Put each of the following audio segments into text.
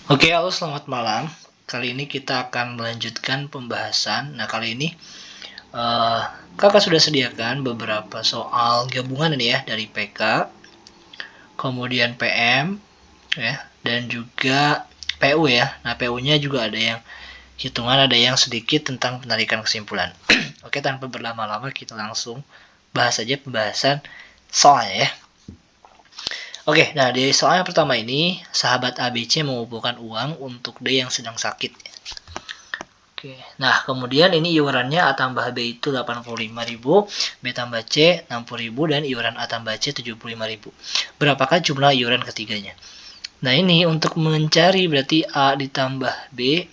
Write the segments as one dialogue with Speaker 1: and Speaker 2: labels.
Speaker 1: Oke, halo selamat malam. Kali ini kita akan melanjutkan pembahasan. Nah, kali ini eh, kakak sudah sediakan beberapa soal gabungan ini ya dari PK, kemudian PM, ya, dan juga PU ya. Nah, PU-nya juga ada yang hitungan, ada yang sedikit tentang penarikan kesimpulan. Oke, tanpa berlama-lama kita langsung bahas aja pembahasan soalnya ya. Oke, nah di soal yang pertama ini, sahabat ABC mengumpulkan uang untuk D yang sedang sakit. Oke, nah kemudian ini iurannya A tambah B itu 85.000, B tambah C 60.000, dan iuran A tambah C 75.000. Berapakah jumlah iuran ketiganya? Nah ini untuk mencari berarti A ditambah B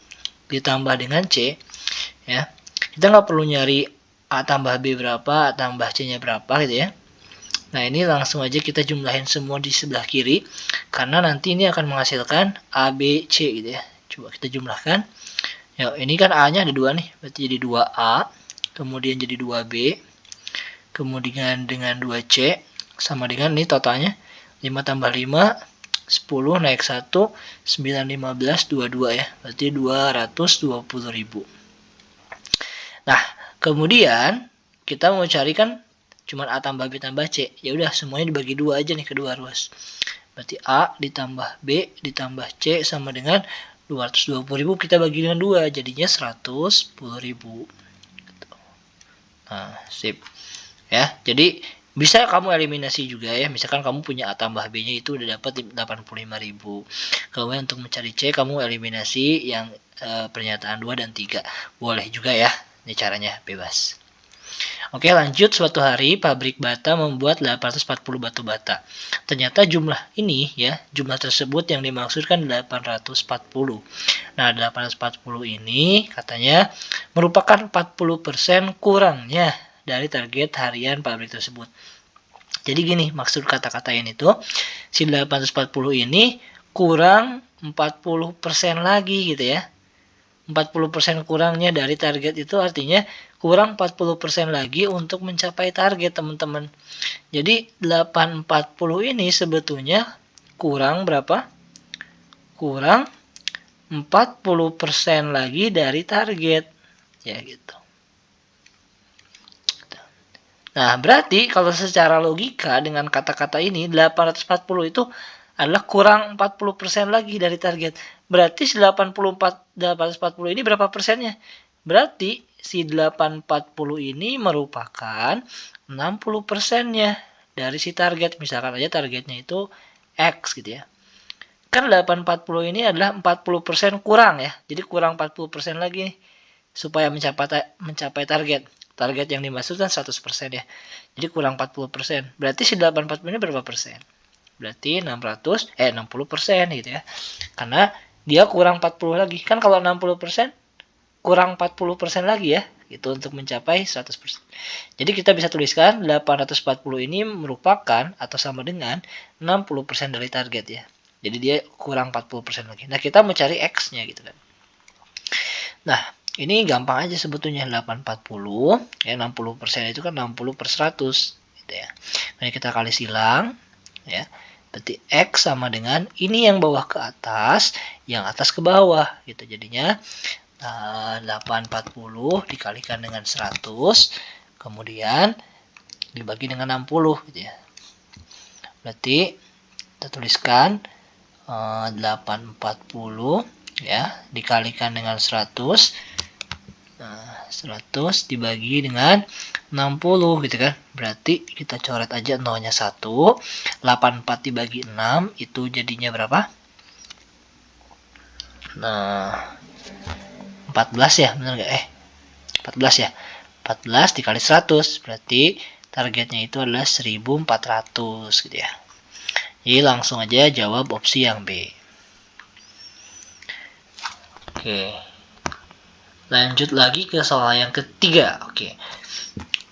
Speaker 1: ditambah dengan C, ya. Kita nggak perlu nyari A tambah B berapa, A tambah C-nya berapa gitu ya. Nah ini langsung aja kita jumlahin semua di sebelah kiri, karena nanti ini akan menghasilkan A, B, C gitu ya. Coba kita jumlahkan. Ya, ini kan A-nya ada 2 nih, berarti jadi 2A, kemudian jadi 2B, kemudian dengan 2C, sama dengan ini totalnya 5 tambah 5, 10 naik 1, 9, 15, 22 ya, berarti 220.000. Nah, kemudian kita mau cari kan cuma A tambah B tambah C, ya udah semuanya dibagi 2 aja nih, kedua ruas. Berarti A ditambah B ditambah C sama dengan 220.000, kita bagi dengan 2, jadinya 110.000. Nah, sip. Ya, jadi bisa kamu eliminasi juga ya. Misalkan kamu punya A tambah B-nya itu udah dapat 85.000. Kemudian untuk mencari C, kamu eliminasi yang pernyataan 2 dan 3. Boleh juga ya. Ini caranya bebas. Oke, lanjut. Suatu hari pabrik bata membuat 840 batu bata. Ternyata jumlah ini ya, jumlah tersebut yang dimaksudkan 840. Nah, 840 ini katanya merupakan 40% kurangnya dari target harian pabrik tersebut. Jadi gini, maksud kata-kata ini tuh, si 840 ini kurang 40% lagi gitu ya. 40% kurangnya dari target itu artinya kurang 40% lagi untuk mencapai target, teman-teman. Jadi 840 ini sebetulnya kurang berapa? Kurang 40% lagi dari target. Ya gitu. Nah, berarti kalau secara logika dengan kata-kata ini 840 itu adalah kurang 40% lagi dari target. Berarti si 840 ini berapa persennya? Berarti si 840 ini merupakan 60 persennya dari si target. Misalkan aja targetnya itu X gitu ya. Kan 840 ini adalah 40% kurang ya. Jadi kurang 40% lagi nih supaya mencapai target. Target yang dimaksud kan 100% ya. Jadi kurang 40%. Berarti si 840 ini berapa persen? Berarti 60% gitu ya. Karena dia kurang 40 lagi. Kan kalau 60% kurang 40% lagi ya. Gitu untuk mencapai 100%. Jadi kita bisa tuliskan 840 ini merupakan atau sama dengan 60% dari target ya. Jadi dia kurang 40% lagi. Nah, kita mau cari X-nya gitu kan. Nah, ini gampang aja sebetulnya 840 ya, 60% itu kan 60 per 100 gitu ya. Nah, kita kali silang ya. Berarti X sama dengan ini yang bawah ke atas, yang atas ke bawah gitu. Jadinya 840 dikalikan dengan 100, kemudian dibagi dengan 60 gitu ya. Berarti kita tuliskan 840 ya dikalikan dengan 100. Nah, 100 dibagi dengan 60 gitu kan. Berarti kita coret aja nolnya 1. 84 dibagi 6 itu jadinya berapa? Nah, 14 ya, benar nggak? 14 ya. 14 dikali 100 berarti targetnya itu adalah 1400 gitu ya. Jadi langsung aja jawab opsi yang B. Oke. Lanjut lagi ke soal yang ketiga. Oke.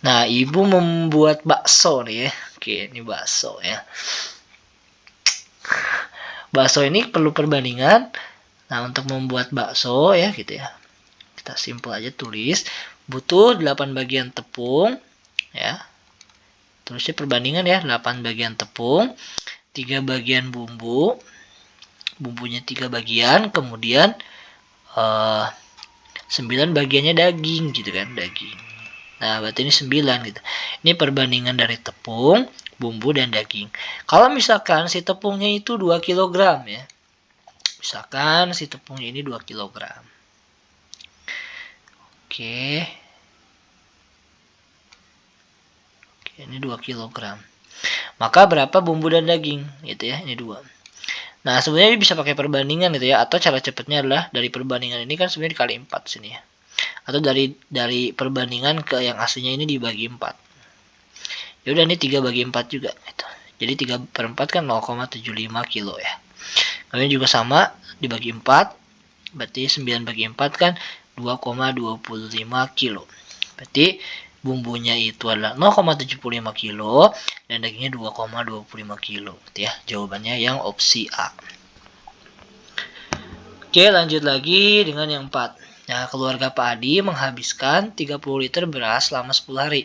Speaker 1: Nah, ibu membuat bakso nih ya. Oke, ini bakso ya. Bakso ini perlu perbandingan. Nah, untuk membuat bakso ya gitu ya. Kita simpel aja tulis. Butuh 8 bagian tepung ya. Tulisnya perbandingan ya, 8 bagian tepung, 3 bagian bumbu, bumbunya 3 bagian, kemudian 9 bagiannya daging gitu kan, daging. Nah, berarti ini 9 gitu. Ini perbandingan dari tepung, bumbu, dan daging. Kalau misalkan si tepungnya itu 2 kg ya. Misalkan si tepungnya ini 2 kg. Oke. Oke, ini 2 kg. Maka berapa bumbu dan daging? Gitu ya, ini 2. Nah, sebenarnya bisa pakai perbandingan gitu ya, atau cara cepatnya adalah dari perbandingan ini kan sebenarnya dikali 4 sini ya. Atau dari perbandingan ke yang aslinya ini dibagi 4. Ya udah, ini 3 bagi 4 juga gitu. Jadi 3/4 kan 0,75 kilo ya. Kemudian juga sama dibagi 4, berarti 9 bagi 4 kan 2,25 kilo. Berarti bumbunya itu adalah 0,75 kilo dan dagingnya 2,25 kilo ya. Jawabannya yang opsi A. Oke, lanjut lagi dengan yang 4. Nah, keluarga Pak Adi menghabiskan 30 liter beras selama 10 hari.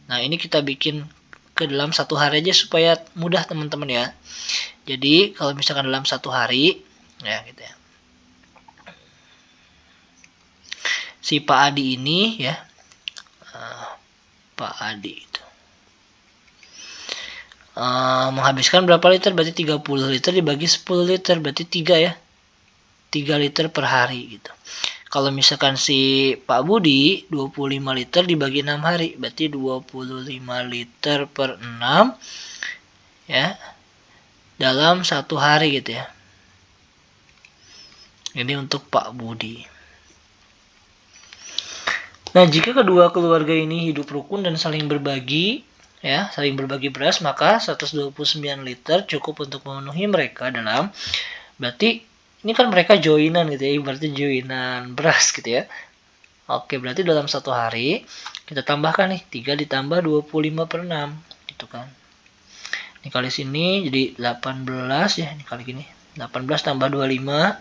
Speaker 1: Nah, ini kita bikin ke dalam 1 hari aja supaya mudah teman-teman ya. Jadi, kalau misalkan dalam 1 hari ya gitu ya. Si Pak Adi ini ya, Pak Adi itu menghabiskan berapa liter? Berarti 30 liter dibagi 10 liter, berarti 3 ya. 3 liter per hari gitu. Kalau misalkan si Pak Budi 25 liter dibagi 6 hari, berarti 25 liter per 6 ya, dalam 1 hari gitu ya. Ini untuk Pak Budi. Nah, jika kedua keluarga ini hidup rukun dan saling berbagi ya, saling berbagi beras, maka 129 liter cukup untuk memenuhi mereka dalam, berarti ini kan mereka joinan gitu ya, berarti joinan beras gitu ya. Oke, berarti dalam 1 hari kita tambahkan nih 3 ditambah 25 per 6 gitu kan. Ini kali sini jadi 18 ya, ini kali gini 18 tambah 25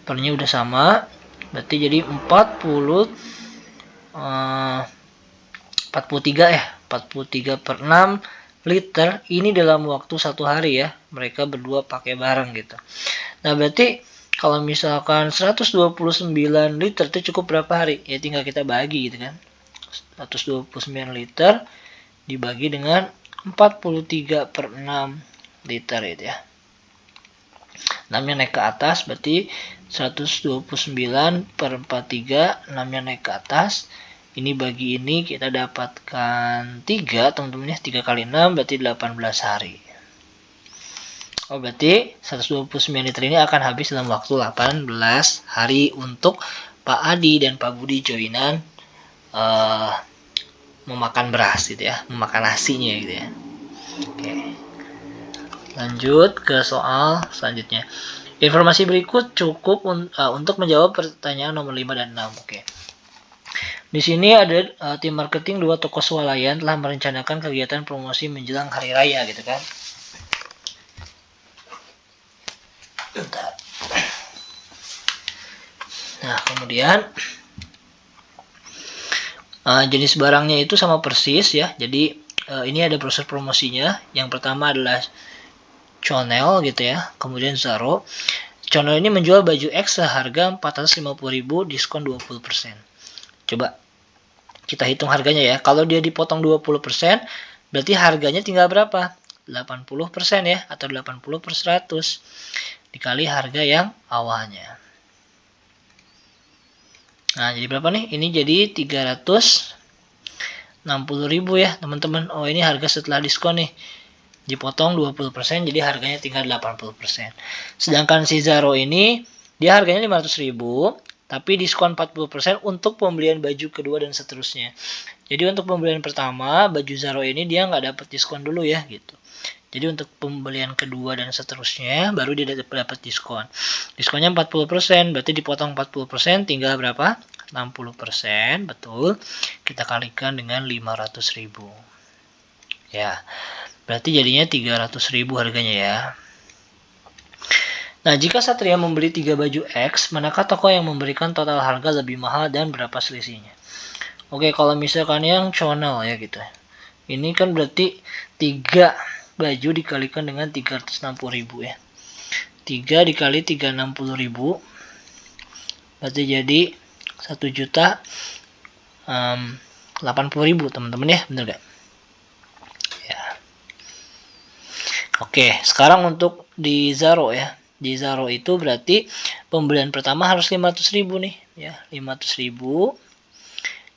Speaker 1: pernya udah sama, berarti jadi 43 ya, 43 per 6 liter ini dalam waktu 1 hari ya, mereka berdua pakai bareng gitu. Nah, berarti kalau misalkan 129 liter itu cukup berapa hari? Ya tinggal kita bagi gitu kan. 129 liter dibagi dengan 43 per 6 liter itu ya. 6-nya naik ke atas, berarti 129 per 43, 6-nya naik ke atas. Ini bagi ini kita dapatkan 3 teman-teman ya. 3 kali 6 berarti 18 hari. Oh, berarti 129 liter ini akan habis dalam waktu 18 hari untuk Pak Adi dan Pak Budi joinan memakan beras gitu ya, memakan nasinya gitu ya. Oke. Lanjut ke soal selanjutnya. Informasi berikut cukup untuk menjawab pertanyaan nomor 5 dan 6. Oke. Di sini ada tim marketing 2 toko swalayan telah merencanakan kegiatan promosi menjelang hari raya gitu kan. Bentar. Nah, kemudian jenis barangnya itu sama persis ya. Jadi ini ada proses promosinya. Yang pertama adalah Chonel gitu ya. Kemudian Zaro. Chonel ini menjual baju X seharga 450.000 diskon 20%. Coba kita hitung harganya ya. Kalau dia dipotong 20%, berarti harganya tinggal berapa? 80% ya, atau 80 per 100 dikali harga yang awalnya. Nah, jadi berapa nih? Ini jadi 360.000 ya, teman-teman. Oh, ini harga setelah diskon nih. Dipotong 20%, jadi harganya tinggal 80%. Sedangkan si Zaro ini, dia harganya 500.000, tapi diskon 40% untuk pembelian baju kedua dan seterusnya. Jadi untuk pembelian pertama, baju Zaro ini dia nggak dapat diskon dulu ya, gitu. Jadi untuk pembelian kedua dan seterusnya, baru dia dapat diskon. Diskonnya 40%, berarti dipotong 40%, tinggal berapa? 60%, betul. Kita kalikan dengan 500.000. Ya, berarti jadinya 300.000 harganya ya. Nah, jika Satria membeli 3 baju X, manakah toko yang memberikan total harga lebih mahal dan berapa selisihnya? Oke, kalau misalkan yang Chonel ya gitu. Ini kan berarti 3 baju dikalikan dengan 360.000 ya. 3 dikali 360.000 berarti jadi 1.080.000 teman-teman ya, bener gak? Ya. Oke, sekarang untuk di Zaro ya. Di Zaro itu berarti pembelian pertama harus 500.000 nih ya, 500.000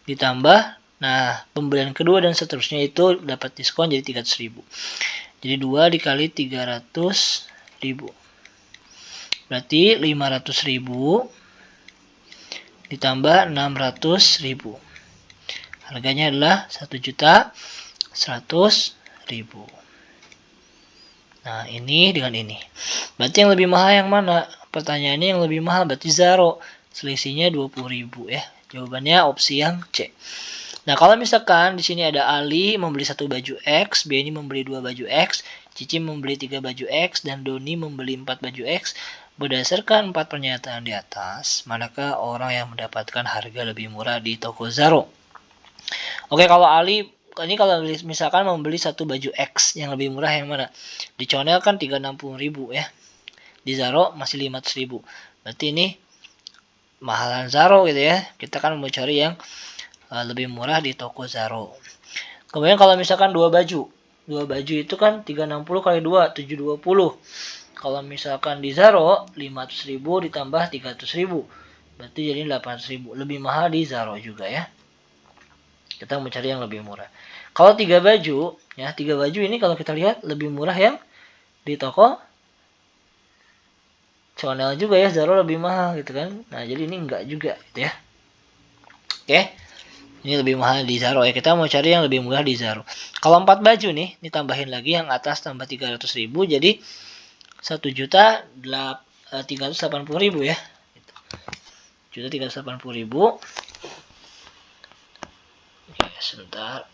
Speaker 1: ditambah, nah pembelian kedua dan seterusnya itu dapat diskon jadi 300.000. Jadi 2 dikali 300.000 berarti 500.000 ditambah 600.000. Harganya adalah 1.100.000. Nah, ini dengan ini. Berarti yang lebih mahal yang mana? Pertanyaannya yang lebih mahal berarti Zaro. Selisihnya 20.000 ya. Jawabannya opsi yang C. Nah, kalau misalkan di sini ada Ali membeli 1 baju X, Benny membeli 2 baju X, Cici membeli 3 baju X, dan Doni membeli 4 baju X. Berdasarkan 4 pernyataan di atas, manakah orang yang mendapatkan harga lebih murah di toko Zaro? Oke, kalau Ali ini kalau misalkan membeli 1 baju X yang lebih murah yang mana? Di Chonel kan 360.000 ya. Di Zaro masih 500.000. Berarti ini mahalan Zaro gitu ya. Kita kan mau cari yang lebih murah di toko Zaro. Kemudian kalau misalkan 2 baju. 2 baju itu kan 360 kali 2, 720. Kalau misalkan di Zaro 500.000 ditambah 300.000. Berarti jadi 800.000. Lebih mahal di Zaro juga ya. Kita mencari yang lebih murah. Kalau 3 baju, ya 3 baju ini kalau kita lihat lebih murah yang di toko Chonel juga ya, Zaro lebih mahal gitu kan. Nah, jadi ini enggak juga gitu ya. Oke. Ini lebih mahal di Zaro ya. Kita mau cari yang lebih murah di Zaro. Kalau 4 baju nih, ditambahin lagi yang atas tambah 300.000 jadi 1.380.000 ya. 1.380.000. Oke, sebentar.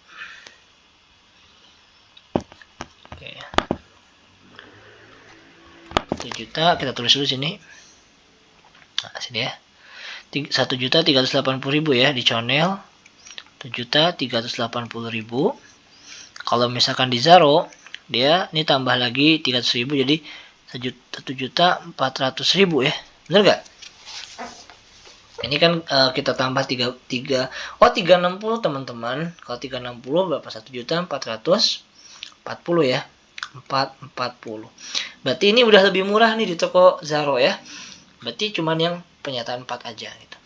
Speaker 1: Oke. 1 juta kita tulis dulu sini. Nah, sini ya. 1.380.000 ya di Chonel. 1.380.000. Kalau misalkan di Zaro dia ini tambah lagi 300.000 jadi 1.400.000 ya. Bener gak? Ini kan kita tambah 360 teman-teman. Kalau 360 berapa? 1.440 ya. 440. Berarti ini udah lebih murah nih di toko Zaro ya. Berarti cuman yang pernyataan 4 aja gitu.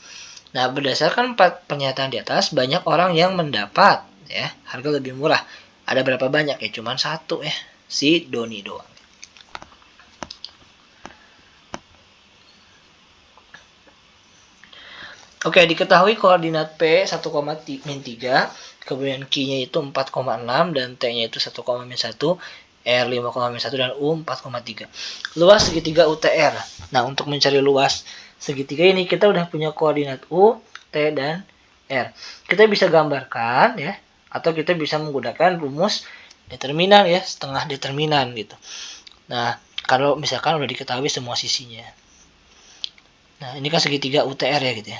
Speaker 1: Nah, berdasarkan 4 pernyataan di atas, banyak orang yang mendapat ya harga lebih murah. Ada berapa banyak ya? Cuman 1 ya. Si Doni doang. Oke, diketahui koordinat P 1,-3, kemudian Q-nya itu 4,6 dan T-nya itu 1,-1, R 5,-1 dan U 4,3. Luas segitiga UTR. Nah, untuk mencari luas segitiga ini kita udah punya koordinat U, T dan R. Kita bisa gambarkan ya, atau kita bisa menggunakan rumus determinan ya, setengah determinan gitu. Nah, kalau misalkan udah diketahui semua sisinya. Nah, ini kan segitiga UTR ya gitu ya.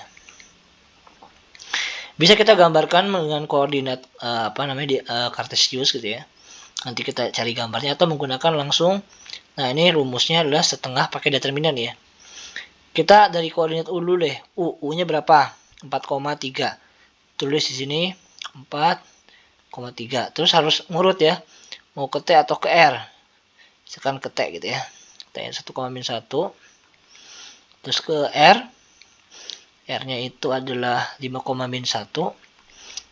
Speaker 1: Bisa kita gambarkan dengan koordinat Cartesius gitu ya. Nanti kita cari gambarnya atau menggunakan langsung. Nah, ini rumusnya adalah setengah pakai determinan ya. Kita dari koordinat U dulu deh. U-nya berapa? 4,3. Tulis di sini 4,3. Terus harus ngurut ya. Mau ke T atau ke R. Misalkan ke T gitu ya. T-nya 1,-1. Terus ke R. R-nya itu adalah 5,-1.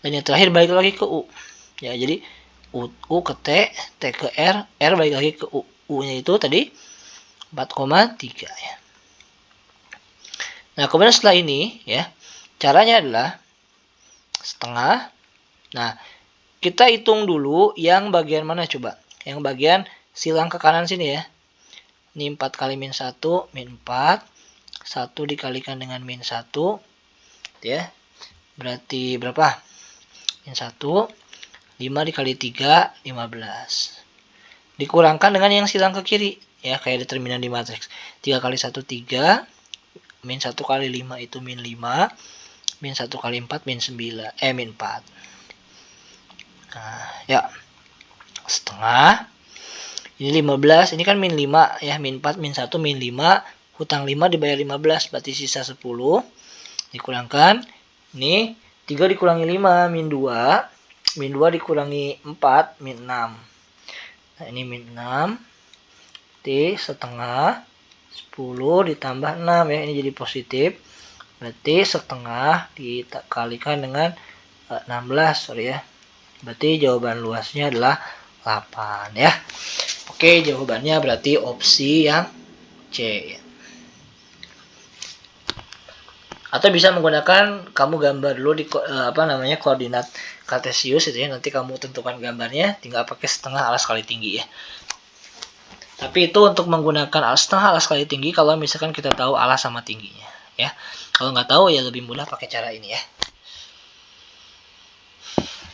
Speaker 1: Dan yang terakhir balik lagi ke U. Ya, jadi U ke T, T ke R, R balik lagi ke U. U-nya itu tadi 4,3 ya. Nah, kemudian setelah ini ya, caranya adalah setengah. Nah, kita hitung dulu yang bagian mana coba? Yang bagian silang ke kanan sini ya. Ini 4 kali -1, -4. 1 dikalikan dengan -1 ya. Berarti berapa? -1 5 dikali 3 15. Dikurangkan dengan yang silang ke kiri ya, kayak determinan di matriks. 3 kali 1 3, -1 kali 5 itu -5, -1 kali 4 -9, -4. Nah, ya. Setengah Ini 15, ini kan min 5 ya, min 4, min 1, min 5, hutang 5 dibayar 15, berarti sisa 10. Dikurangkan, ini 3 dikurangi 5, min 2, min 2 dikurangi 4, min 6. Nah, ini min 6, T setengah, 10 ditambah 6 ya, ini jadi positif. Berarti setengah dikalikan dengan 16, sorry ya. Berarti jawaban luasnya adalah 8 ya. Oke, jawabannya berarti opsi yang C. Atau bisa menggunakan kamu gambar dulu di koordinat kartesius itu ya. Nanti kamu tentukan gambarnya, tinggal pakai setengah alas kali tinggi ya. Tapi itu untuk menggunakan setengah alas kali tinggi kalau misalkan kita tahu alas sama tingginya ya. Kalau nggak tahu ya lebih mudah pakai cara ini ya.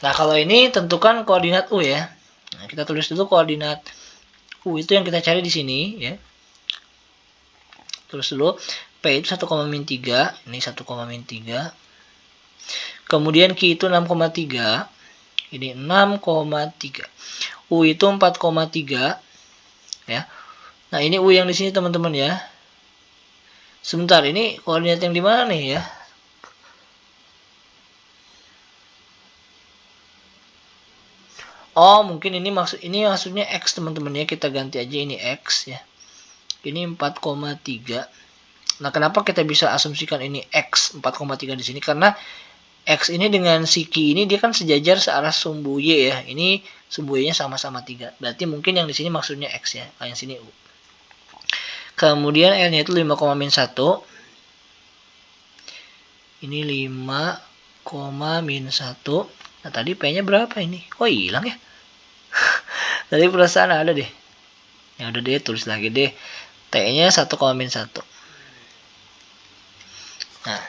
Speaker 1: Nah, kalau ini tentukan koordinat U ya. Nah, kita tulis dulu koordinat U itu yang kita cari di sini ya. Tulis dulu P itu 1,-3, ini 1,-3. Kemudian Q itu 6,3. Ini 6,3. U itu 4,3 ya. Nah, ini U yang di sini teman-teman ya. Sebentar, ini koordinat yang di mana nih ya? Oh, mungkin ini maksudnya X teman-teman ya. Kita ganti aja ini X ya. Ini 4,3. Nah, kenapa kita bisa asumsikan ini X 4,3 di sini? Karena X ini dengan si Q ini dia kan sejajar searah sumbu Y ya. Ini sumbu Y-nya sama-sama 3. Berarti mungkin yang di sini maksudnya X ya. Yang sini U. Kemudian L-nya itu 5,-1. Ini 5,-1. Nah, tadi P-nya berapa ini? Oh, hilang ya. Tadi perasaan ada deh. Ya udah deh, tulis lagi deh. T-nya 1,-1. Nah,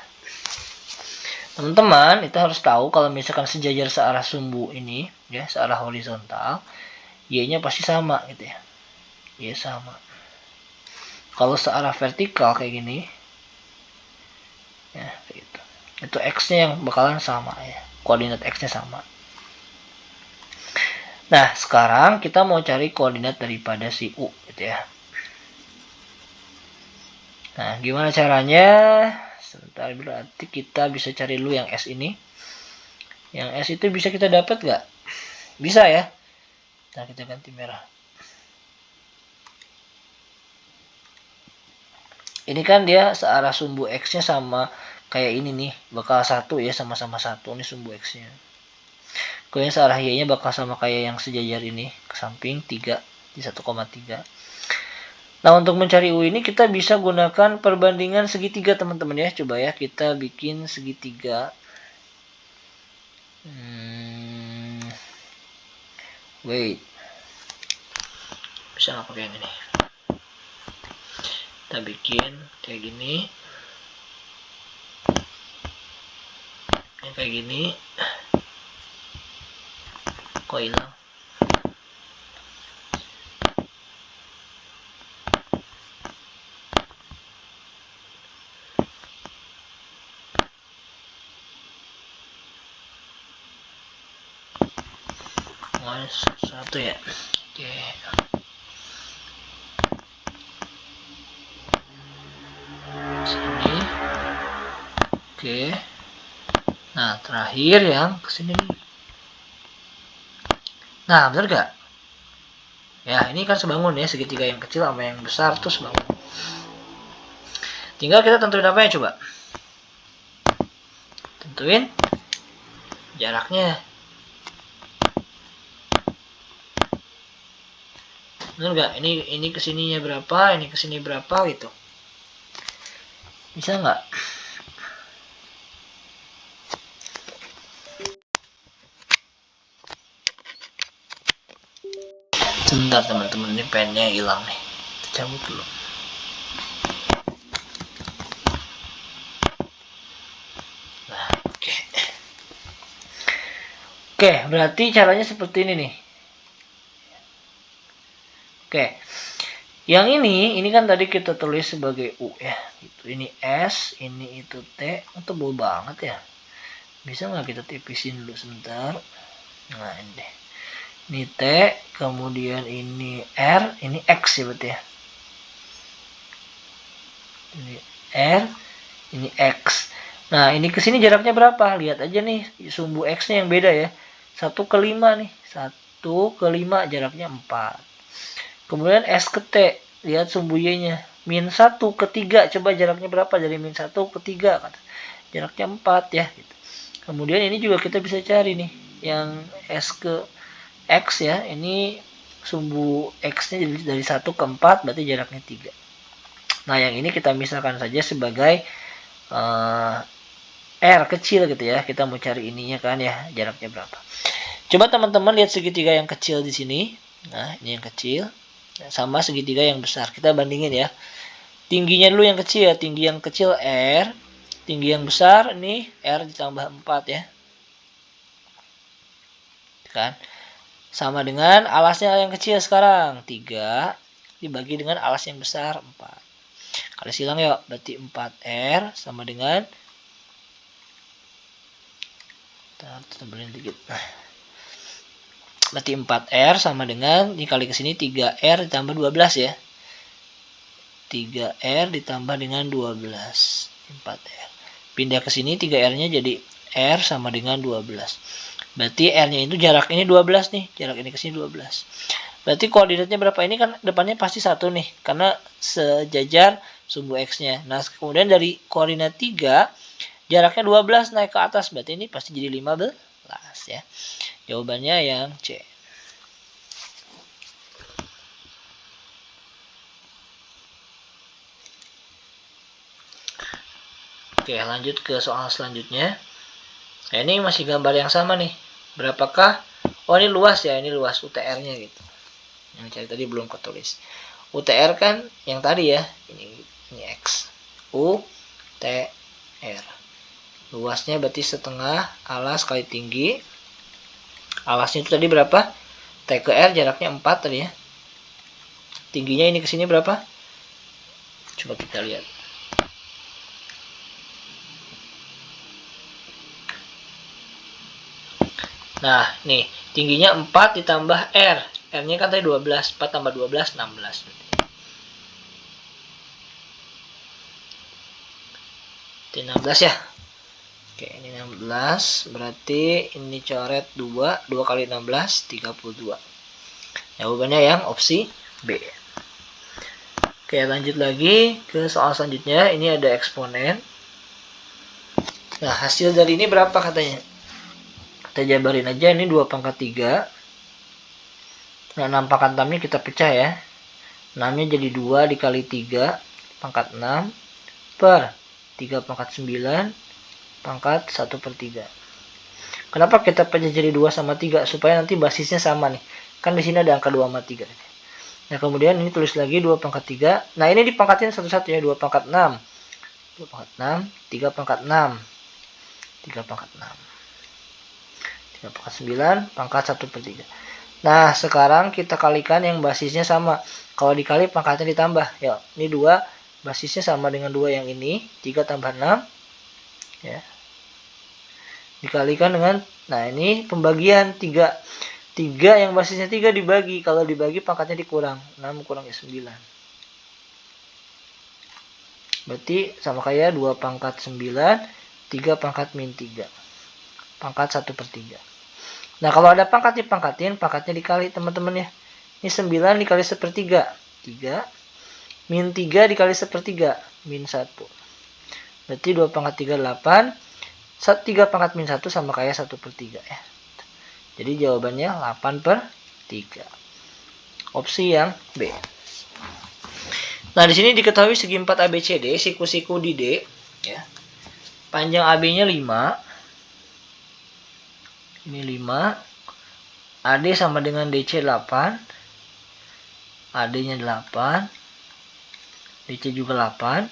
Speaker 1: teman-teman itu harus tahu kalau misalkan sejajar searah sumbu ini, ya, searah horizontal, Y-nya pasti sama gitu ya. Y sama. Kalau searah vertikal kayak gini, ya, gitu. Itu X-nya yang bakalan sama ya. Koordinat X-nya sama. Nah, sekarang kita mau cari koordinat daripada si U gitu ya. Nah, gimana caranya? Sebentar, berarti kita bisa cari dulu yang S ini. Yang S itu bisa kita dapat nggak? Bisa ya. Nah, kita ganti merah. Ini kan dia searah sumbu X-nya sama kayak ini nih. Bakal 1 ya, sama-sama 1. Ini sumbu X-nya. Kemudian searah Y-nya bakal sama kayak yang sejajar ini. Ke samping 3 di 1,3. Nah, untuk mencari U ini kita bisa gunakan perbandingan segitiga teman-teman ya. Coba ya, kita bikin segitiga. Wait. Bisa nggak pakai ini nih? Kita bikin kayak gini. Yang kayak gini. Kok hilang? Satu ya. Oke. Sini. Oke. Nah, terakhir yang kesini nih. Nah, bener gak? Ya, ini kan sebangun ya, segitiga yang kecil sama yang besar tuh sebangun. Tinggal kita tentuin apa ya coba? Tentuin jaraknya. Bener gak? Ini kesininya berapa, ini kesini berapa gitu. Bisa nggak? Sebentar teman-teman, ini pennya hilang nih. Kita cabut dulu. Nah, oke. Oke, berarti caranya seperti ini nih. Oke. Yang ini kan tadi kita tulis sebagai U ya. Ini S, ini itu T. Tebal banget ya. Bisa nggak kita tipisin dulu sebentar? Nah, ini deh. Ini T, kemudian ini R, ini X ya berarti ya. Ini R, ini X. Nah, ini ke sini jaraknya berapa? Lihat aja nih, sumbu X-nya yang beda ya. 1 ke 5 nih. 1 ke 5 jaraknya 4. Kemudian S ke T, lihat sumbu Y-nya. Min 1 ke 3, coba jaraknya berapa dari min 1 ke 3? Jaraknya 4 ya. Kemudian ini juga kita bisa cari nih, yang S ke X ya, ini sumbu X-nya dari 1 ke 4, berarti jaraknya 3. Nah, yang ini kita misalkan saja sebagai R kecil gitu ya. Kita mau cari ininya kan ya, jaraknya berapa. Coba teman-teman lihat segitiga yang kecil di sini. Nah, ini yang kecil sama segitiga yang besar. Kita bandingin ya. Tingginya dulu yang kecil ya. Tinggi yang kecil R, tinggi yang besar ini R ditambah 4 ya. Kan? Sama dengan alasnya yang kecil sekarang. 3 dibagi dengan alas yang besar 4. Kali silang yuk. Berarti 4R sama dengan, kita tebalin dikit. Berarti 4R sama dengan, dikali ke sini 3R ditambah 12 ya. 3R ditambah dengan 12. 4R. Pindah ke sini 3R-nya jadi R sama dengan 12. Berarti R-nya itu jarak ini 12 nih. Jarak ini ke sini 12. Berarti koordinatnya berapa? Ini kan depannya pasti 1 nih. Karena sejajar sumbu X-nya. Nah, kemudian dari koordinat 3, jaraknya 12 naik ke atas. Berarti ini pasti jadi 15 ya. Jawabannya yang C. Oke, lanjut ke soal selanjutnya. Nah, ini masih gambar yang sama nih. Berapakah? Oh, ini luas ya. Ini luas UTR-nya gitu. Yang cari tadi belum ketulis. UTR kan yang tadi ya. Ini X. UTR. Luasnya berarti setengah alas kali tinggi. Alasnya itu tadi berapa? T ke R jaraknya 4 tadi ya. Tingginya ini ke sini berapa? Coba kita lihat. Nah, nih, tingginya 4 ditambah R. R-nya kan tadi 12. 4 tambah 12, 16. Ini 16 ya. Oke, ini 16. Berarti ini coret 2. 2 kali 16, 32. Jawabannya yang opsi B. Oke, lanjut lagi ke soal selanjutnya. Ini ada eksponen. Nah, hasil dari ini berapa katanya? Kita jabarin aja, ini 2 pangkat 3. Nah, 6 pangkat 6 nya kita pecah ya. 6 nya jadi 2 dikali 3 pangkat 6 per 3 pangkat 9 pangkat 1 per 3. Kenapa kita pecah jadi 2 sama 3? Supaya nanti basisnya sama nih. Kan di sini ada angka 2 sama 3. Nah, kemudian ini tulis lagi 2 pangkat 3. Nah, ini dipangkatin satu-satu ya. 2 pangkat 6. 2 pangkat 6. 3 pangkat 6. 3 pangkat 6. 3 pangkat 9 pangkat 1 per 3. Nah, sekarang kita kalikan yang basisnya sama. Kalau dikali pangkatnya ditambah. Ya, ini 2 basisnya sama dengan 2 yang ini. 3 tambah 6. Ya. Dikalikan dengan, nah ini pembagian 3. 3 yang basisnya 3 dibagi. Kalau dibagi pangkatnya dikurang. 6 kurang 9. Berarti sama kayak 2 pangkat 9. 3 pangkat min 3. Pangkat 1 per 3. Nah, kalau ada pangkat dipangkatin, pangkatnya dikali teman-teman ya. Ini 9 dikali 1/3. 3. Min 3 dikali 1/3. Min 1. Berarti 2 pangkat 3, 8. 3 pangkat min 1 sama kayak 1/3 ya. Jadi jawabannya 8/3. Opsi yang B. Nah, di sini diketahui segi 4 ABCD, siku-siku di D. Ya. Panjang AB-nya 5. Ini 5. AD sama dengan DC 8. AD-nya 8. DC juga 8.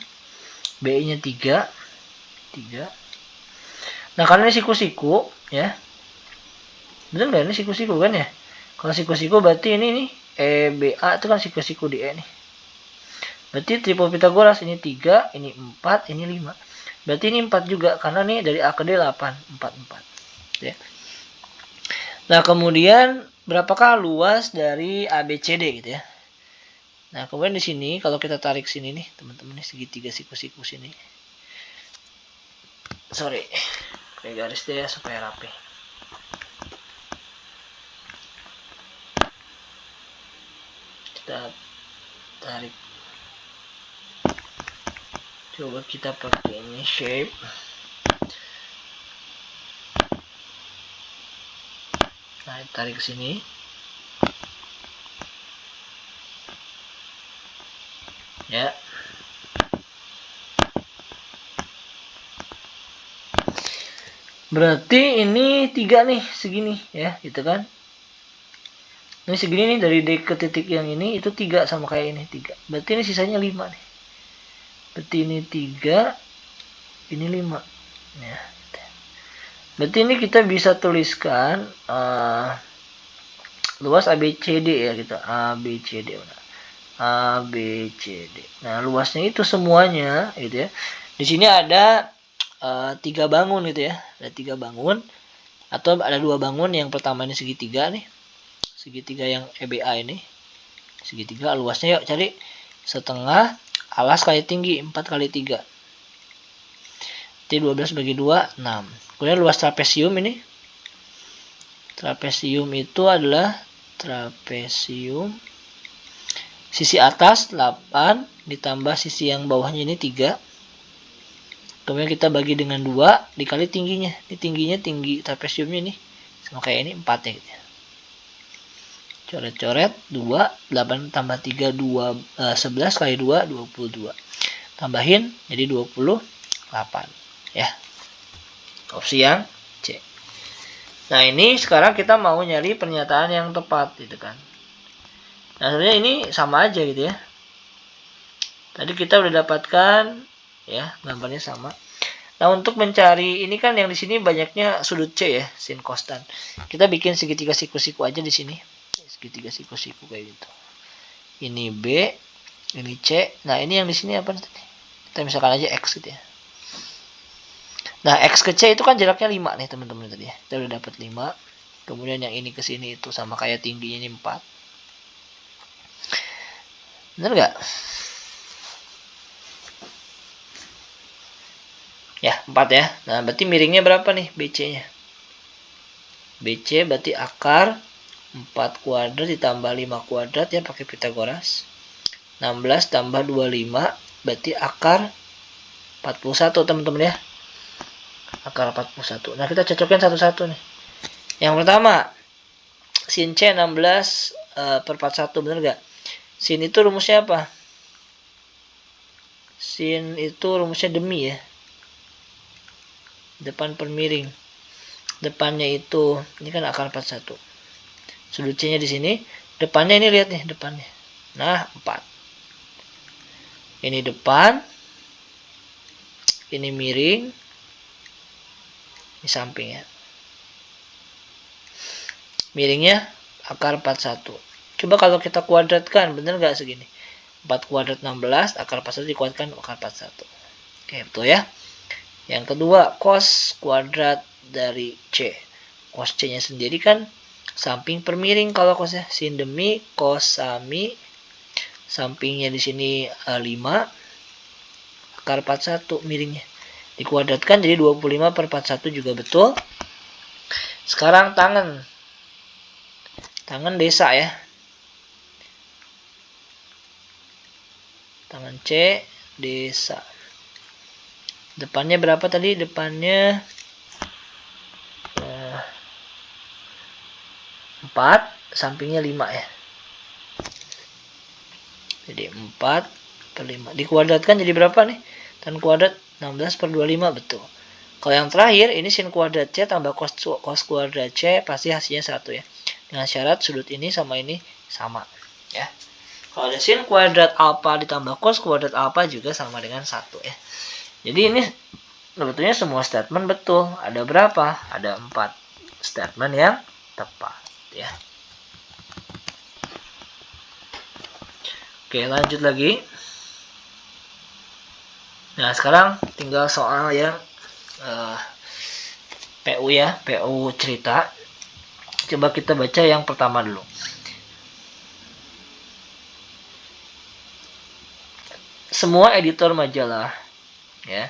Speaker 1: BI-nya 3. 3. Nah, karena ini siku-siku, ya. Betul nggak? Ini siku-siku kan ya? Kalau siku-siku berarti ini nih, EBA itu kan siku-siku di E nih. Berarti triple Pitagoras ini 3, ini 4, ini 5. Berarti ini 4 juga, karena nih dari A ke D 8. 4, 4. Ya. Nah, kemudian berapakah luas dari ABCD gitu ya. Nah, kemudian di sini kalau kita tarik sini nih, teman-teman, segitiga siku-siku sini. Sorry, pakai garis deh ya supaya rapi. Kita tarik. Coba kita pakai ini shape. Nah, tarik ke sini. Ya. Berarti ini 3 nih, segini ya, gitu kan. Ini segini nih, dari D ke titik yang ini itu 3 sama kayak ini, 3. Berarti ini sisanya 5 nih. Berarti ini 3, ini 5. Ya. Berarti ini kita bisa tuliskan luas ABCD ya, gitu. ABCD. ABCD. Nah, luasnya itu semuanya gitu ya. Di sini ada 3 bangun gitu ya. Ada 3 bangun atau ada 2 bangun. Yang pertama ini segitiga nih. Segitiga yang EBA ini. Segitiga, luasnya yuk cari setengah alas kali tinggi 4 kali 3. Jadi 12 bagi 2 6. Kemudian luas trapesium ini. Trapesium itu adalah trapesium sisi atas 8 ditambah sisi yang bawahnya ini 3. Kemudian kita bagi dengan 2 dikali tingginya. Ini tingginya, tinggi trapesiumnya nih sama kayak ini 4 ya gitu ya. Coret-coret 2, 8 tambah 3 11 kali 2 22. Tambahin jadi 28 ya. Opsi yang C. Nah, ini sekarang kita mau nyari pernyataan yang tepat gitu kan. Nah, sebenarnya ini sama aja gitu ya. Tadi kita udah dapatkan ya, gambarnya sama. Nah, untuk mencari ini kan yang di sini banyaknya sudut C ya, sin kostan. Kita bikin segitiga siku-siku aja di sini. Segitiga siku-siku kayak gitu. Ini B, ini C. Nah, ini yang di sini apa tadi? Kita misalkan aja X gitu ya. Nah, X ke C itu kan jaraknya 5 nih, teman-teman tadi ya. Kita udah dapat 5. Kemudian yang ini ke sini itu sama kayak tingginya ini 4. Benar nggak? Ya, 4 ya. Nah, berarti miringnya berapa nih BC-nya? BC berarti akar 4 kuadrat ditambah 5 kuadrat ya, pakai Pitagoras. 16 tambah 25 berarti akar 41, teman-teman ya. Akar 41. Nah, kita cocokin satu-satu nih. Yang pertama, sin C 16 per 41, bener gak? Sin itu rumusnya apa? Sin itu rumusnya demi ya. Depan per miring. Depannya itu, ini kan akar 41. Sudut C-nya di sini. Depannya ini lihat nih, depannya. Nah, 4. Ini depan. Ini miring. Ini samping ya. Miringnya akar 41. Coba kalau kita kuadratkan, bener gak segini? 4 kuadrat 16, akar 41 dikuadratkan akar 41. Oke, betul ya. Yang kedua, cos kuadrat dari C. Cos C-nya sendiri kan samping per miring kalau cosnya. Sin demi, cos sami. Sampingnya di sini 5. Akar 41 miringnya. Dikuadratkan jadi 25 per 41 juga betul. Sekarang tangan. Tangan desa ya. Tangan C desa. Depannya berapa tadi? Depannya 4, sampingnya 5 ya. Jadi 4 per 5. Dikuadratkan jadi berapa nih? Tan kuadrat 16 per 25, betul. Kalau yang terakhir, ini sin kuadrat C tambah cos kuadrat C, pasti hasilnya 1 ya. Dengan syarat sudut ini sama ini sama ya. Kalau ada sin kuadrat alfa ditambah cos kuadrat alfa juga sama dengan 1 ya. Jadi ini sebetulnya semua statement betul. Ada berapa? Ada 4 statement yang tepat ya. Oke, lanjut lagi. Nah, sekarang tinggal soal yang PU ya, PU cerita. Coba kita baca yang pertama dulu. Semua editor majalah ya,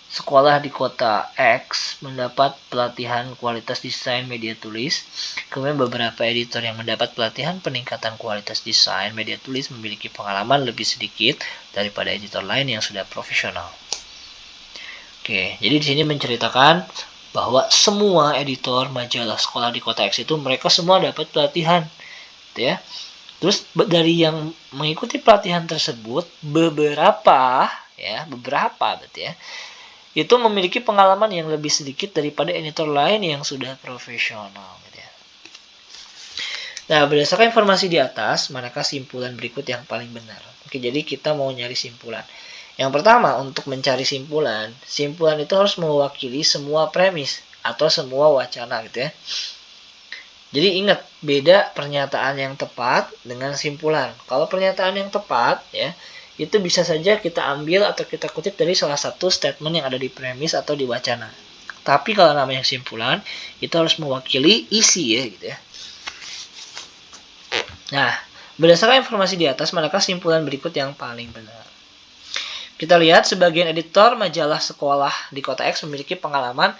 Speaker 1: sekolah di kota X mendapat pelatihan kualitas desain media tulis. Kemudian beberapa editor yang mendapat pelatihan peningkatan kualitas desain media tulis memiliki pengalaman lebih sedikit daripada editor lain yang sudah profesional. Oke, jadi di sini menceritakan bahwa semua editor majalah sekolah di kota X itu mereka semua dapat pelatihan, gitu ya. Terus dari yang mengikuti pelatihan tersebut beberapa berarti ya, itu memiliki pengalaman yang lebih sedikit daripada editor lain yang sudah profesional, gitu ya. Nah, berdasarkan informasi di atas, manakah simpulan berikut yang paling benar? Oke, jadi kita mau nyari simpulan. Yang pertama, untuk mencari simpulan itu harus mewakili semua premis atau semua wacana, gitu ya. Jadi ingat, beda pernyataan yang tepat dengan simpulan. Kalau pernyataan yang tepat ya, itu bisa saja kita ambil atau kita kutip dari salah satu statement yang ada di premis atau di wacana. Tapi kalau namanya simpulan, itu harus mewakili isi ya, gitu ya. Nah, berdasarkan informasi di atas, manakah simpulan berikut yang paling benar? Kita lihat sebagian editor majalah sekolah di kota X memiliki pengalaman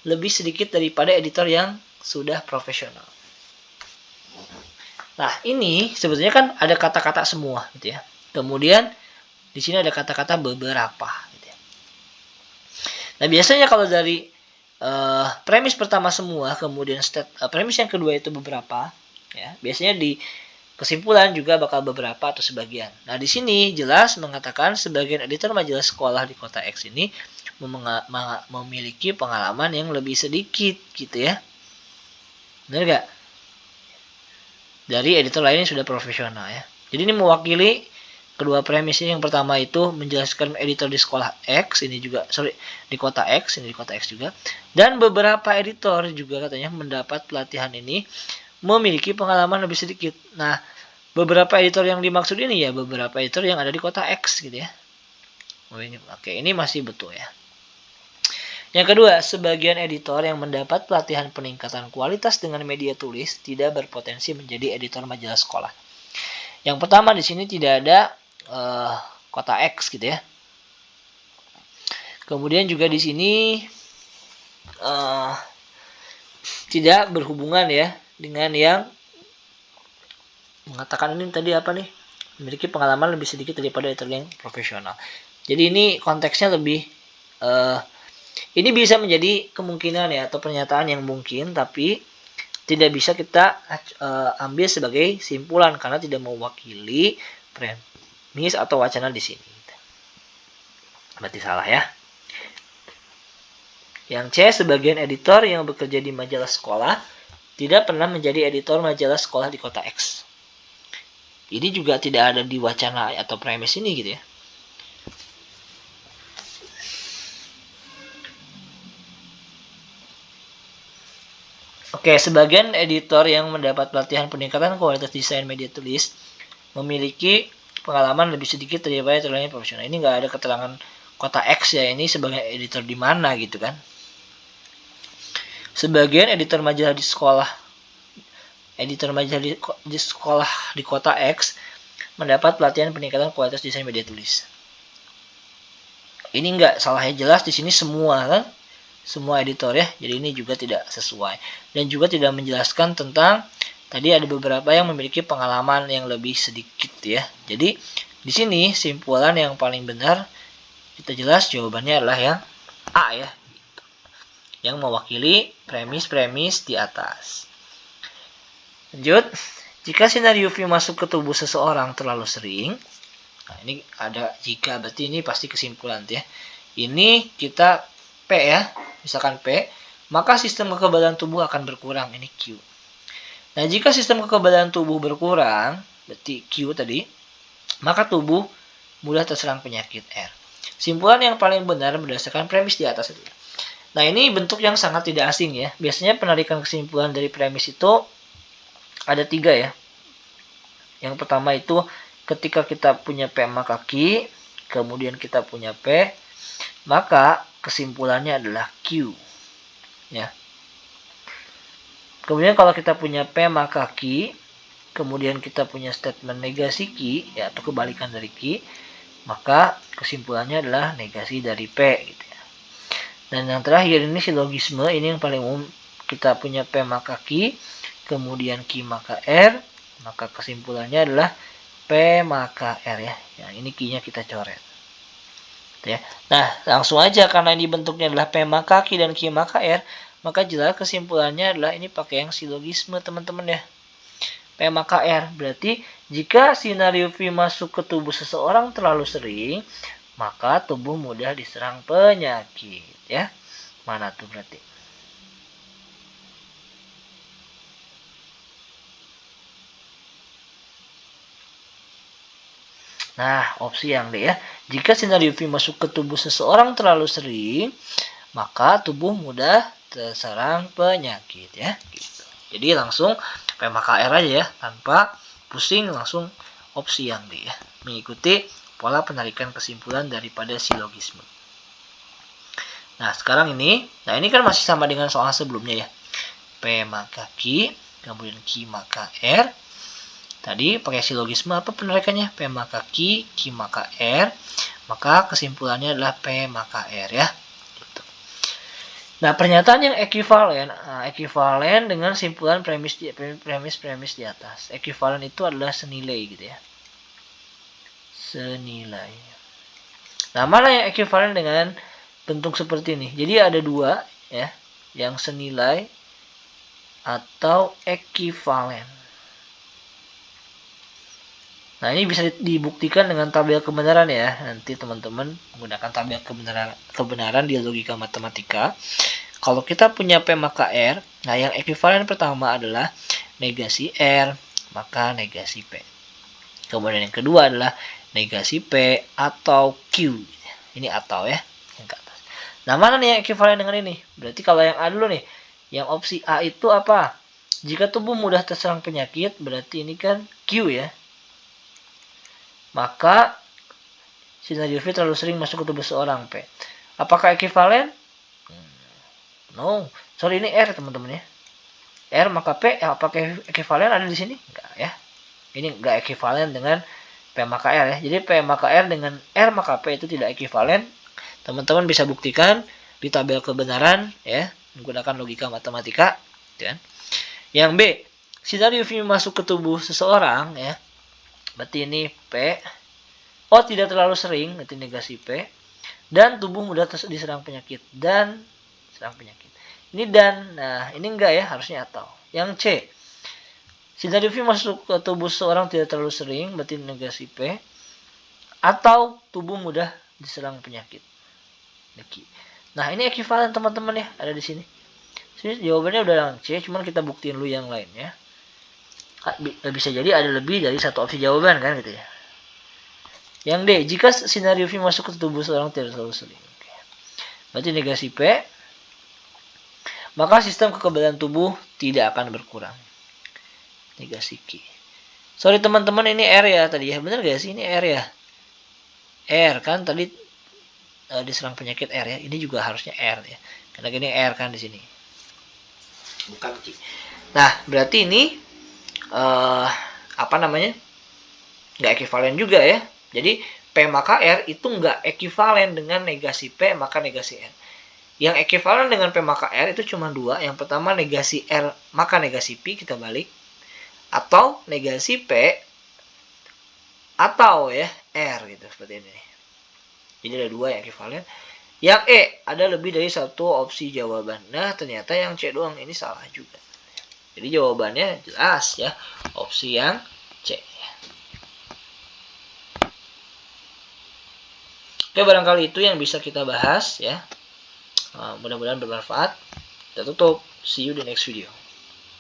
Speaker 1: lebih sedikit daripada editor yang sudah profesional. Nah, ini sebetulnya kan ada kata-kata semua gitu ya. Kemudian di sini ada kata-kata beberapa gitu ya. Nah, biasanya kalau dari premis pertama semua, kemudian premis yang kedua itu beberapa ya. Biasanya di kesimpulan juga bakal beberapa atau sebagian. Nah, di sini jelas mengatakan sebagian editor majalah sekolah di kota X ini memiliki pengalaman yang lebih sedikit gitu ya. Benar nggak? Dari editor lain yang sudah profesional ya. Jadi ini mewakili kedua premisnya. Yang pertama itu menjelaskan editor di sekolah X, di kota X, ini di kota X juga. Dan beberapa editor juga katanya mendapat pelatihan ini memiliki pengalaman lebih sedikit. Nah, beberapa editor yang dimaksud ini ya beberapa editor yang ada di kota X gitu ya. Oke, ini masih betul ya. Yang kedua, sebagian editor yang mendapat pelatihan peningkatan kualitas dengan media tulis tidak berpotensi menjadi editor majalah sekolah. Yang pertama di sini tidak ada kota X gitu ya. Kemudian juga di sini tidak berhubungan ya dengan yang mengatakan ini tadi apa nih, memiliki pengalaman lebih sedikit daripada editor yang profesional. Jadi ini konteksnya lebih ini bisa menjadi kemungkinan ya atau pernyataan yang mungkin, tapi tidak bisa kita ambil sebagai simpulan karena tidak mewakili premis atau wacana di sini. Berarti salah ya. Yang C, sebagian editor yang bekerja di majalah sekolah tidak pernah menjadi editor majalah sekolah di kota X. Ini juga tidak ada di wacana atau premis ini gitu ya. Oke, sebagian editor yang mendapat pelatihan peningkatan kualitas desain media tulis memiliki pengalaman lebih sedikit daripada editor lain profesional. Ini nggak ada keterangan kota X ya, ini sebagai editor di mana gitu kan. Sebagian editor majalah di sekolah di kota X mendapat pelatihan peningkatan kualitas desain media tulis. Ini enggak, salahnya jelas di sini semua kan, semua editor ya. Jadi ini juga tidak sesuai dan juga tidak menjelaskan tentang tadi ada beberapa yang memiliki pengalaman yang lebih sedikit ya. Jadi di sini simpulan yang paling benar kita jelas jawabannya adalah yang A ya, yang mewakili premis-premis di atas. Lanjut, jika sinar UV masuk ke tubuh seseorang terlalu sering, nah ini ada jika, berarti ini pasti kesimpulan ya. Ini kita P ya, misalkan P, maka sistem kekebalan tubuh akan berkurang, ini Q. Nah, jika sistem kekebalan tubuh berkurang, berarti Q tadi, maka tubuh mudah terserang penyakit R. Simpulan yang paling benar berdasarkan premis di atas itu. Nah, ini bentuk yang sangat tidak asing ya. Biasanya penarikan kesimpulan dari premis itu ada 3 ya. Yang pertama itu ketika kita punya P maka Q, kemudian kita punya P, maka kesimpulannya adalah Q. Ya. Kemudian kalau kita punya P maka Q, kemudian kita punya statement negasi Q, ya, atau kebalikan dari Q, maka kesimpulannya adalah negasi dari P gitu ya. Dan yang terakhir ini silogisme, ini yang paling umum, kita punya P maka Q, kemudian Q maka R, maka kesimpulannya adalah P maka R ya. Yang ini Q-nya kita coret. Ya. Nah, langsung aja karena ini bentuknya adalah P maka Q dan Q maka R, maka jelas kesimpulannya adalah ini pakai yang silogisme teman-teman ya. P maka R. Berarti jika sinar UV masuk ke tubuh seseorang terlalu sering, maka tubuh mudah diserang penyakit ya. Mana tuh berarti? Nah, opsi yang D ya. Jika sinar UV masuk ke tubuh seseorang terlalu sering, maka tubuh mudah terserang penyakit ya. Gitu. Jadi langsung PMKR aja ya, tanpa pusing, langsung opsi yang D ya. Mengikuti pola penarikan kesimpulan daripada silogisme. Nah, sekarang ini kan masih sama dengan soal sebelumnya ya. P maka Q, kemudian Q maka R. Tadi pakai silogisme apa penarikannya? P maka Q, Q maka R. Maka kesimpulannya adalah P maka R ya. Nah, pernyataan yang ekuivalen dengan simpulan premis di atas. Ekuivalen itu adalah senilai gitu ya. Senilai. Nah, mana yang ekuivalen dengan bentuk seperti ini? Jadi ada dua ya, yang senilai atau ekuivalen. Nah, ini bisa dibuktikan dengan tabel kebenaran ya. Nanti teman-teman menggunakan tabel kebenaran di logika matematika. Kalau kita punya P maka R, nah yang ekuivalen pertama adalah negasi R, maka negasi P. Kemudian yang kedua adalah negasi P atau Q. Ini atau ya, yang ke atas. Nah, mana nih yang ekuivalen dengan ini? Berarti kalau yang A dulu nih, yang opsi A itu apa? Jika tubuh mudah terserang penyakit, berarti ini kan Q ya. Maka sinar UV terlalu sering masuk ke tubuh seorang P. Apakah ekuivalen? No, sorry ini R teman-teman ya. R maka P apakah ekuivalen ada di sini? Enggak ya. Ini enggak ekuivalen dengan P maka R ya. Jadi P maka R dengan R maka P itu tidak ekuivalen. Teman-teman bisa buktikan di tabel kebenaran ya, menggunakan logika matematika ya. Yang B, sinar UV masuk ke tubuh seseorang ya. Berarti ini P. Oh, tidak terlalu sering, berarti negasi P. Dan tubuh mudah diserang penyakit dan serang penyakit. Ini dan, nah ini enggak ya, harusnya atau. Yang C, sinar UV masuk ke tubuh seorang tidak terlalu sering, berarti negasi P. Atau tubuh mudah diserang penyakit. Nah, ini ekuivalen teman-teman ya, ada di sini. Sini jawabannya udah yang C, cuman kita buktiin dulu yang lain ya. Bisa jadi ada lebih dari satu opsi jawaban kan gitu ya. Yang D, jika sinar UV masuk ke tubuh seorang tidak terlalu sering. Berarti negasi P, maka sistem kekebalan tubuh tidak akan berkurang. Negasi Q. Sorry teman-teman, ini R ya tadi ya. Bener gak sih ini R ya? R kan tadi diserang penyakit R ya. Ini juga harusnya R ya. Karena ini R kan di sini. Bukan Q. Nah, berarti ini nggak ekuivalen juga ya. Jadi P maka R itu nggak ekuivalen dengan negasi P maka negasi R. Yang ekuivalen dengan P maka R itu cuma dua. Yang pertama negasi R maka negasi P, kita balik. Atau negasi P atau ya R gitu, seperti ini. Jadi ada dua yang ekuivalen. Yang E, ada lebih dari satu opsi jawaban. Nah, ternyata yang C doang ini salah juga. Jadi jawabannya jelas ya, opsi yang C. Oke, barangkali itu yang bisa kita bahas ya. Mudah-mudahan bermanfaat. Kita tutup. See you di next video.